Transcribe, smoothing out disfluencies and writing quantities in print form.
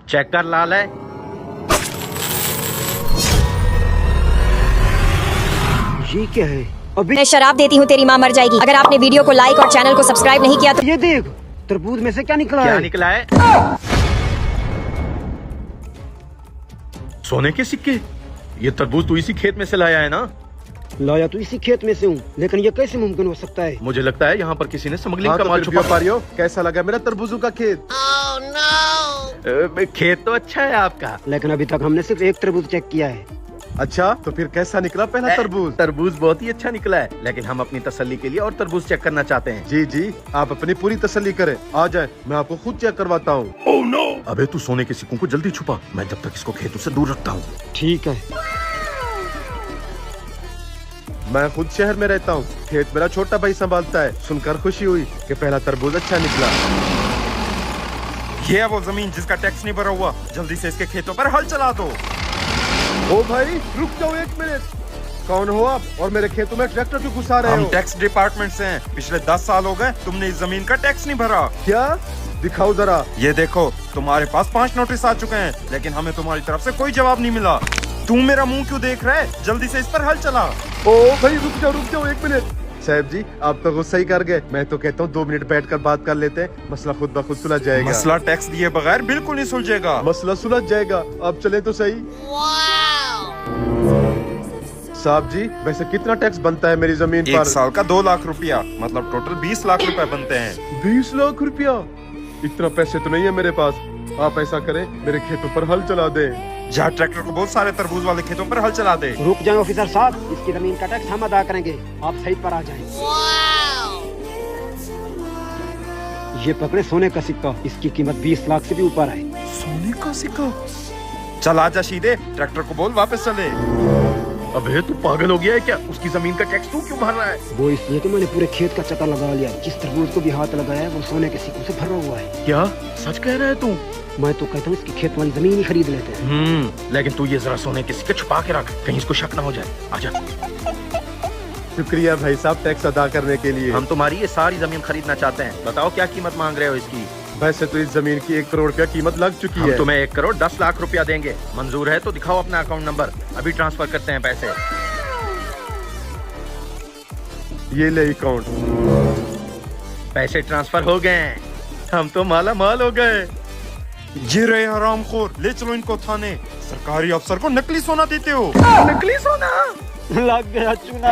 Check कर लाल है। ये क्या है? अभी मैं शराब देती हूँ तेरी माँ मर जाएगी अगर आपने वीडियो को लाइक और चैनल को सब्सक्राइब नहीं किया तो। ये देख, तरबूज में से क्या निकला क्या है? निकला है? सोने के सिक्के। ये तरबूज तू इसी खेत में से लाया है ना? लाया तो इसी खेत में से हूँ, लेकिन ये कैसे मुमकिन हो सकता है? मुझे लगता है यहाँ पर किसी ने स्मगलिंग का तो माल फिर छुपा। व्यापारियों, कैसा लगा मेरा तरबूजों का खेत? खेत तो अच्छा है आपका। लेकिन अभी तक हमने सिर्फ एक तरबूज चेक किया है। अच्छा, तो फिर कैसा निकला पहला तरबूज? तरबूज बहुत ही अच्छा निकला है, लेकिन हम अपनी तसल्ली के लिए और तरबूज चेक करना चाहते हैं। जी जी, आप अपनी पूरी तसल्ली करें। आ जाए, मैं आपको खुद चेक करवाता हूँ। Oh no! अबे तू सोने के सिक्कों को जल्दी छुपा, मैं जब तक इसको खेतों से दूर रखता हूँ। ठीक है। मैं खुद शहर में रहता हूँ, खेत मेरा छोटा भाई संभालता है। सुनकर खुशी हुई कि पहला तरबूज अच्छा निकला। ये है वो जमीन जिसका टैक्स नहीं भरा हुआ, जल्दी से इसके खेतों पर हल चला दो। ओ भाई, रुक जाओ एक मिनट। कौन हो आप और मेरे खेतों में ट्रैक्टर क्यों घुसा रहे हम हो? टैक्स डिपार्टमेंट से हैं। पिछले 10 साल हो गए तुमने इस जमीन का टैक्स नहीं भरा। क्या? दिखाओ जरा। ये देखो, तुम्हारे पास 5 नोटिस आ चुके हैं, लेकिन हमें तुम्हारी तरफ से कोई जवाब नहीं मिला। तू मेरा मुंह क्यों देख रहा है? जल्दी से इस पर हल चला। ओ भाई, रुक जाओ एक मिनट। साहब जी, आप तो गुस्सा ही कर गए। मैं तो कहता हूँ 2 मिनट बैठकर बात कर लेते हैं, मसला खुद ब खुद सुलझ जाएगा। मसला टैक्स दिए बगैर बिल्कुल नहीं सुलझेगा। मसला सुलझ जाएगा, आप चले तो सही। साहब जी, वैसे कितना टैक्स बनता है मेरी जमीन पर? 1 साल का 2 लाख रुपया, मतलब टोटल 20 लाख रुपए बनते हैं। 20 लाख रुपया? इतना पैसे तो नहीं है मेरे पास। आप ऐसा करें, मेरे खेतों पर हल चला दें। जहाँ ट्रैक्टर को बहुत सारे तरबूज वाले खेतों पर हल चला दे। रुक जाए ऑफिसर साहब, इसकी जमीन का टैक्स हम अदा करेंगे, आप सही पर आ जाएं। ये पकड़े सोने का सिक्का, इसकी कीमत 20 लाख से भी ऊपर है। सोने का सिक्का? चल आजा सीधे, ट्रैक्टर को बोल वापस चले। अबे तू पागल हो गया है क्या? उसकी जमीन का टैक्स तू क्यों भर रहा है? वो इसलिए तो मैंने पूरे खेत का चक्कर लगा लिया। जिस तरबूज को भी हाथ लगाया है वो सोने के सिक्कों से भरा हुआ है। क्या सच कह रहा है तू? मैं तो कहता हूँ इसकी खेत वाली जमीन ही खरीद लेते हैं। लेकिन तू ये जरा सोने के सिक्के छुपा के रख, कहीं इसको शक ना हो जाए। आजा। शुक्रिया भाई साहब, टैक्स अदा करने के लिए। हम तुम्हारी ये सारी जमीन खरीदना चाहते हैं, बताओ क्या कीमत मांग रहे हो इसकी? वैसे तो इस जमीन की 1 करोड़ रुपया कीमत लग चुकी हम है। तुम्हें 1 करोड़ 10 लाख रुपया देंगे। मंजूर है तो दिखाओ अपना अकाउंट नंबर, अभी ट्रांसफर करते हैं पैसे। ये ले अकाउंट। पैसे ट्रांसफर हो गए, हम तो माला माल हो गए। ये रहे हरामखोर, ले चलो इनको थाने। सरकारी अफसर को नकली सोना देते हो। नकली सोना? लग गया चूना।